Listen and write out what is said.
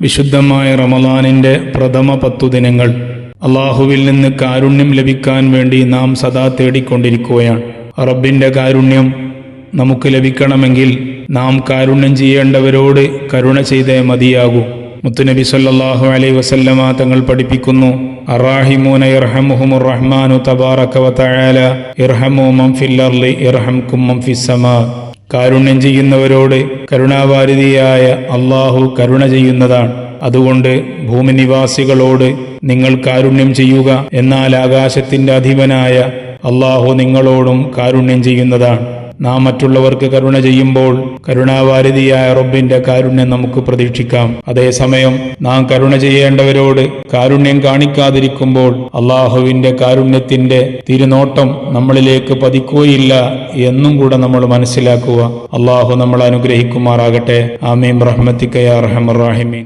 വിശുദ്ധമായ റമളാനിൻ്റെ പ്രഥമ 10 ദിനങ്ങൾ അള്ളാഹുവിൽ നിന്ന് കാരുണ്യം ലഭിക്കാൻ വേണ്ടി നാം സദാ തേടിക്കൊണ്ടിരിക്കുകയാണ്. റബ്ബിൻ്റെ കാരുണ്യം നമുക്ക് ലഭിക്കണമെങ്കിൽ നാം കാരുണ്യം ചെയ്യേണ്ടവരോട് കരുണ ചെയ്തേ മതിയാകൂ. മുത്തുനബി സല്ലല്ലാഹു അലൈഹി വസല്ലമ തങ്ങൾ പഠിപ്പിക്കുന്നു, അർറാഹിമൂന യർഹമുഹുമുർ റഹ്മാനു തബാറക വ തആല ഇർഹമു മൻ ഫിൽ അർളി യർഹംകും മൻ ഫിസ് സമാ. കാരുണ്യം ചെയ്യുന്നവരോട് കരുണാവാരിധിയായ അള്ളാഹു കരുണ ചെയ്യുന്നതാണ്. അതുകൊണ്ട് ഭൂമിനിവാസികളോട് നിങ്ങൾ കാരുണ്യം ചെയ്യുക, എന്നാൽ ആകാശത്തിന്റെ അധിപനായ അള്ളാഹു നിങ്ങളോടും കാരുണ്യം ചെയ്യുന്നതാണ്. നാം മറ്റുള്ളവർക്ക് കരുണ ചെയ്യുമ്പോൾ കരുണാവാരിധിയായ റബ്ബിന്റെ കാരുണ്യം നമുക്ക് പ്രതീക്ഷിക്കാം. അതേസമയം നാം കരുണ ചെയ്യേണ്ടവരോട് കാരുണ്യം കാണിക്കാതിരിക്കുമ്പോൾ അള്ളാഹുവിന്റെ കാരുണ്യത്തിന്റെ തിരുനോട്ടം നമ്മളിലേക്ക് പതിക്കുകയില്ല എന്നും കൂടെ നമ്മൾ മനസ്സിലാക്കുക. അള്ളാഹു നമ്മളെ അനുഗ്രഹിക്കുമാറാകട്ടെ. ആമീൻ റഹ്മത്തിക യാ അർഹമർ റഹീമീൻ.